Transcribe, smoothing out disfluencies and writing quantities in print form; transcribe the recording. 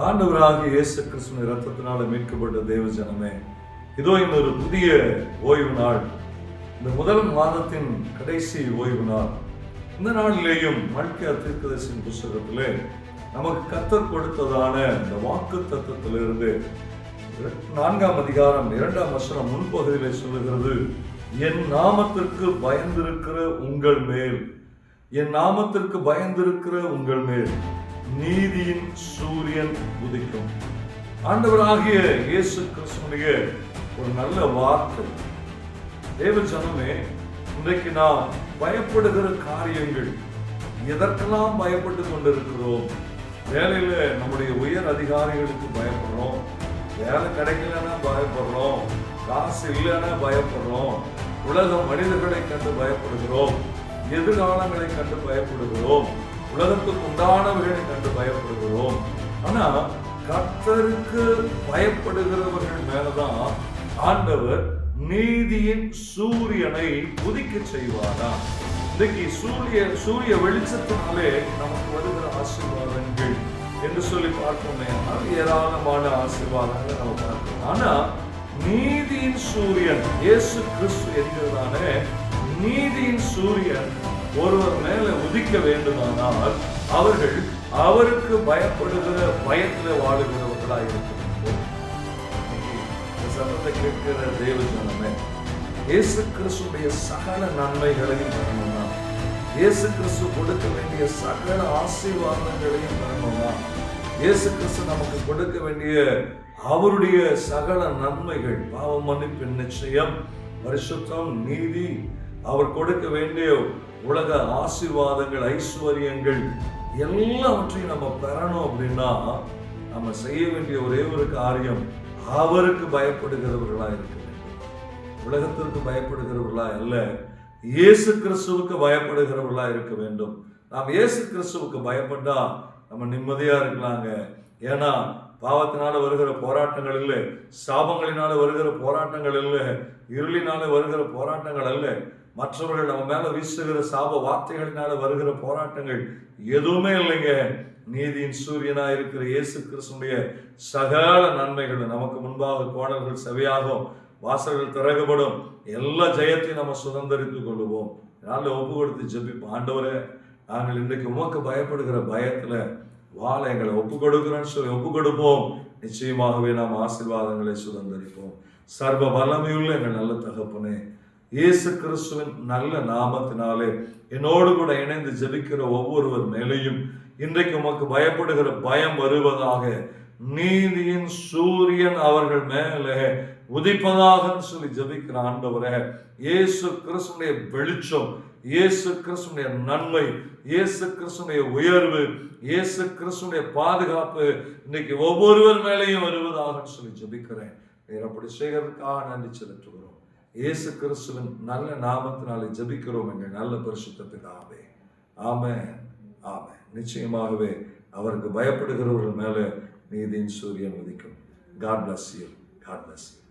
ஆண்டவராகிய இயேசு கிறிஸ்துவின் இரத்தத்தினால மீட்கப்பட்ட தேவ ஜனமே, இதோ இன்னொரு புதிய ஓய்வு நாள், இந்த முதல் மாதத்தின் கடைசி ஓய்வு நாள். இந்த நாளிலேயும் மல்கியா தீர்க்கதரிசியின் புத்தகத்திலே நமக்கு கர்த்தர் கொடுத்ததான இந்த வாக்கு தத்தத்திலிருந்து 4ஆம் அதிகாரம் 2ஆம் வசனம் முன்பகுதியிலே சொல்லுகிறது, என் நாமத்திற்கு பயந்திருக்கிற உங்கள் மேல், என் நாமத்திற்கு பயந்திருக்கிற உங்கள் மேல் நீதியின் சூரியன் உதிக்கும். ஆண்டவராகிய இயேசு கிறிஸ்துவினுடைய ஒரு நல்ல வார்த்தை. தேவ ஜனமே, இன்றைக்கு நாம் பயப்படுகிற காரியங்கள், எதற்கெல்லாம் பயப்பட்டு கொண்டிருக்கிறோம்? வேலையில நம்முடைய உயர் அதிகாரிகளுக்கு பயப்படுறோம், வேலை கிடைக்கலன்னா பயப்படுறோம், காசு இல்லைன்னா பயப்படுறோம், உலக மனிதர்களை கண்டு பயப்படுகிறோம், எதிர்காலங்களை கண்டு பயப்படுகிறோம், உலகத்துக்கு உண்டானவர்களை கண்டு பயப்படுகிறோம். ஆனா கர்த்தருக்கு பயப்படுகிறவர்கள் மேலதான் ஆண்டவர் நீதியின் சூரியனை உதிக்க செய்வாரா. இன்னைக்கு சூரிய வெளிச்சத்தினாலே நமக்கு வருகிற ஆசீர்வாதங்கள் என்று சொல்லி பார்ப்போமே, ஏராளமான ஆசீர்வாதங்களை நம்ம பார்க்கிறோம். ஆனா நீதியின் சூரியன் இயேசு கிறிஸ்து என்கிறதான நீதியின் சூரியன் ஒருவர் மேல உதிக்க வேண்டுமானால் அவர்கள் அவருக்கு பயப்படுகிற பயத்தில் வாழுகிறவர்களாக இருக்க வேண்டும். சத்தத்தை கேட்கிற தேவ ஜனமே, இயேசு கிறிஸ்துடைய சகல நன்மைகளையும் பெறணும்னா, இயேசு கிறிஸ்து கொடுக்க வேண்டிய சகல ஆசீர்வாதங்களையும் பெறணும்னா, இயேசு கிறிஸ்து நமக்கு கொடுக்க வேண்டிய அவருடைய சகல நன்மைகள், பாவ மன்னிப்பின் நிச்சயம், பரிசுத்தம், நீதி, அவர் கொடுக்க வேண்டிய உலக ஆசீர்வாதங்கள், ஐஸ்வர்யங்கள் எல்லாவற்றையும் நம்ம பெறணும் அப்படின்னா நம்ம செய்ய வேண்டிய ஒரே ஒரு காரியம், அவருக்கு பயப்படுகிறவர்களா இருக்க வேண்டும். உலகத்திற்கு பயப்படுகிறவர்களா அல்ல, இயேசு கிறிஸ்துவுக்கு பயப்படுகிறவர்களா இருக்க வேண்டும். நாம் இயேசு கிறிஸ்துவுக்கு பயப்பட்டா நம்ம நிம்மதியா இருக்கலாங்க. ஏன்னா பாவத்தினால வருகிற போராட்டங்கள் இல்லை, சாபங்களினால வருகிற போராட்டங்கள் இல்லை, இருளினால வருகிற போராட்டங்கள் அல்ல, மற்றவர்கள் நம்ம மேல வீசுகிற சாப வார்த்தைகளினால வருகிற போராட்டங்கள் எதுவுமே இல்லைங்க. நீதியின் சூரியனா இருக்கிற இயேசு கிறிஸ்துடைய சகல நன்மைகள் நமக்கு முன்பாக கோணல்கள் செவையாகும், வாசல்கள் திறக்கப்படும், எல்லா ஜெயத்தையும் நம்ம சுதந்திரித்துக் கொள்ளுவோம். நாளை ஒப்பு கொடுத்து ஜெபிப்போம். ஆண்டவரே, நாங்கள் இன்றைக்கு உமக்கு பயப்படுகிற பயத்துல வாழ எங்களை ஒப்பு கொடுக்கிறோன்னு சொல்லி ஒப்பு கொடுப்போம். நிச்சயமாகவே நாம் ஆசீர்வாதங்களை சுதந்திரிப்போம். சர்வ வல்லமையுள்ள எங்கள் நல்ல தகப்பனே, இயேசு கிறிஸ்துவின் நல்ல நாமத்தினாலே என்னோடு கூட இணைந்து ஜெபிக்கிற ஒவ்வொருவர் மேலேயும் இன்றைக்கு உமக்கு பயப்படுகிற பயம் வருவதாக, நீதியின் சூரியன் அவர்கள் மேலே உதிப்பதாக சொல்லி ஜெபிக்கிற ஆண்டவரே, இயேசு கிறிஸ்துடைய வெளிச்சம், இயேசு கிறிஸ்துடைய நன்மை, இயேசு கிறிஸ்துடைய உயர்வு, இயேசு கிறிஸ்துடைய பாதுகாப்பு இன்னைக்கு ஒவ்வொருவர் மேலேயும் வருவதாக சொல்லி ஜெபிக்கிறேன். அப்படி செய்கிறதுக்காக நன்றி செலுத்துகிறோம். இயேசு கிறிஸ்துவின் நல்ல நாமத்தினாலே ஜெபிக்கிறோம் எங்கள் நல்ல பரிசுத்த பிதாவே. ஆமென், ஆமென். நிச்சயமாகவே அவருக்கு பயப்படுகிறவர்கள் மேலே நீதியின் சூரியன் உதிக்கும். God bless you. God bless you.